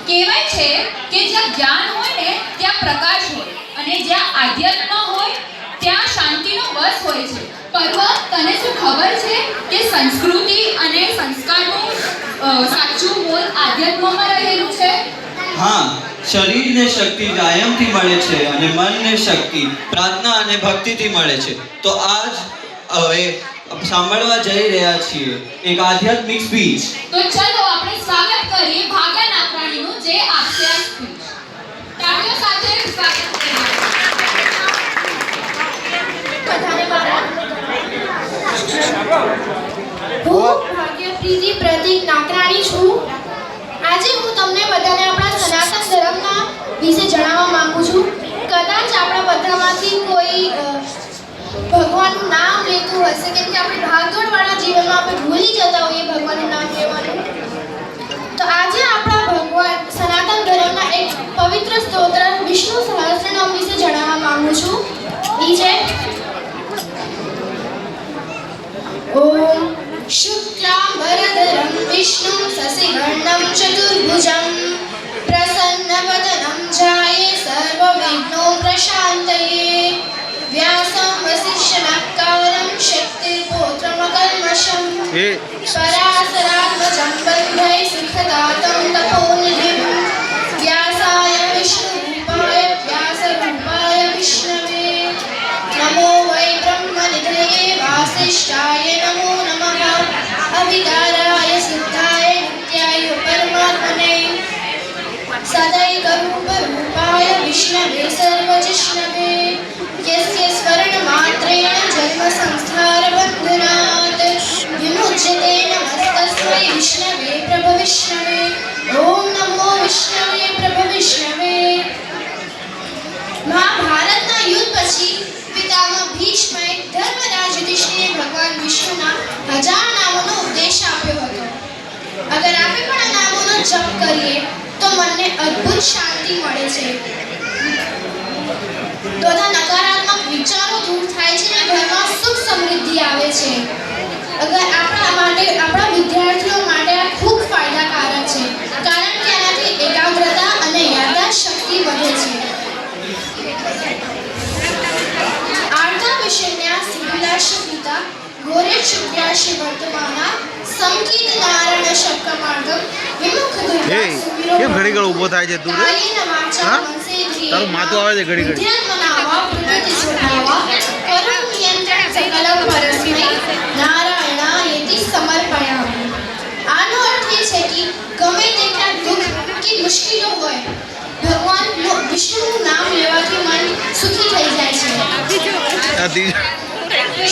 કહેવાય છે કે જ્યાં જ્ઞાન હોય ને ત્યાં પ્રકાશ હોય અને જ્યાં આધ્યાત્મ હોય ત્યાં શાંતિનો વસ હોય છે. પર્વત, તને શું ખબર છે કે સંસ્કૃતિ અને સંસ્કારનું સાચું મૂળ આધ્યાત્મમાં રહેલું છે? હા, શરીરને શક્તિ વ્યાયામથી મળે છે અને મનને શક્તિ પ્રાર્થના અને ભક્તિથી મળે છે. તો આજ હવે સાંભળવા જઈ રહ્યા છીએ એક આધ્યાત્મિક સ્પીચ. તો ચલો આપણે સ્વાગત કરીએ ભાગ્યા નાકરાણીનું, જે આપશે આ સ્પીચ. તાળીઓ સાથે સ્વાગત કરીએ. હું ભાગ્યપ્રીતિ પ્રતીક નાકરાણી છું. આજે હું તમને બધાને આપણા સનાતન ધર્મના વિશે જણાવવા માંગુ છું. કદાચ આપણા બધામાંથી કોઈ ભગવાનનું નામ લેતું હશે, કેમ કે આપણે ભાગદોડવાળા જીવનમાં આપણે ભૂલી જતા હોઈએ ભગવાનનું નામ લેવાનું. તો આજે આપણા ભગવાન સનાતન ધર્મના એક પવિત્ર સ્તોત્ર વિષ્ણુ સહસ્રનામ વિશે જણાવવા માંગુ છું. ઈ છે ઓમ શુક્લાંબરધરમ વિષ્ણું શશિવર્ણં ચતુર્ભુજં પ્રસન્નવદनं ઝાયે સર્વવિઘ્નોપશાन्तये વ્યાસં વસિષ્ઠનકારં શક્તિર્પૌત્રમકલ્મષં પરાશરાત્મજં વંદે સુખદાतं તપોનિધિં વ્યાસાય વિષ્ણુરૂપાય વ્યાસરૂપાય વિષ્ણવે નમો વૈ બ્રહ્મનિધયે વાસિષ્ઠાય નમો નમઃ અવિકારાય સિદ્ધાય નિત્યાય પરમાત્મને સદૈકરૂપરૂપાય વિષ્ણવે સર્વજિષ્ણવે યસ્ય સ્વર્ણમાત્રેણ જન્મ સંસ્થારબન્ધનાत् વિમુચ્યતે નમસ્તસ્મૈ વિષ્ણવે પ્રભવિષ્ણવે. ઓમ નમો વિષ્ણવે પ્રભવિષ્ણવે. મહાભારતના યુદ્ધ પછી પિતામહ ભીષ્મએ ધર્મરાજ યુધિષ્ઠિરને ભગવાન વિષ્ણુના 1000 નામોનો ઉપદેશ આપ્યો હતો. અગર આપણે પણ આ નામોનો જપ કરીએ તો મનને અદ્ભુત શાંતિ મળે છે. તથા નકારાત્મક વિચારો દૂર થાય છે અને ઘરમાં સુખ સમૃદ્ધિ આવે છે. અગર આપણા વિદ્યાર્થીઓ માટે આ ખૂબ ફાયદાકારક છે, કારણ કે આનાથી એકાગ્રતા અને યાદદાસ્ત શક્તિ વધે છે. આર્તા વિષયના સિદ્ધિલાશ પિતા ઘોરે શુક્રાશી વર્તમાના સંકીત નારાયણ શક્ર માર્ગમ વિમુખ દુર્ગા સુમિરો કેમ ઘડી ઘડી ઊભો થાય છે તું રે? હા? તારું માથું આવે છે ઘડી ઘડી. વિદ્યાત્મનાવા પ્રકૃતિ સ્વભાવા કરુણ નિયંત્રણ સકલમ પરસ્મૈ નારાયણાયેતિ સમર્પયામિ. આનો અર્થ એ છે કે ગમે તેટલા દુઃખ કે મુશ્કેલીઓ હોય, ભગવાન વિષ્ણુનું નામ લેવાથી મન સુખી થઈ જાય છે.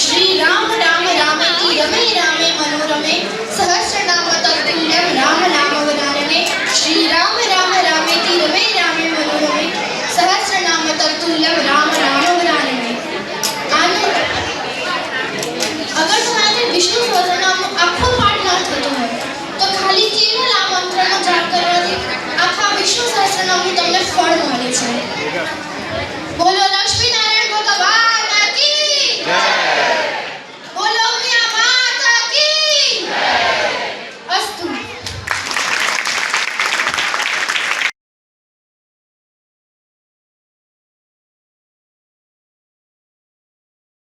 શ્રી રામ રામ રામેતિ રમે રામે મનોરમે સહસ્રનામ તત્તુલ્યં રામ નામ વદાનમે. શ્રી રામ રામ રામેતિ રમે રામે મનોરમે સહસ્રનામ તત્તુલ્યં રામ નામ વદાનમે. અગર તમારાથી વિષ્ણુ સહસ્રનામનો આખો પાઠ ન થતો હોય તો ખાલી કેવલ આ મંત્રનો જાપ કરવાથી આખા વિષ્ણુ સહસ્રનામનું તમને ફળ મળે છે. બોલો લક્ષ્મી નારાયણ ભગવાન કી જય.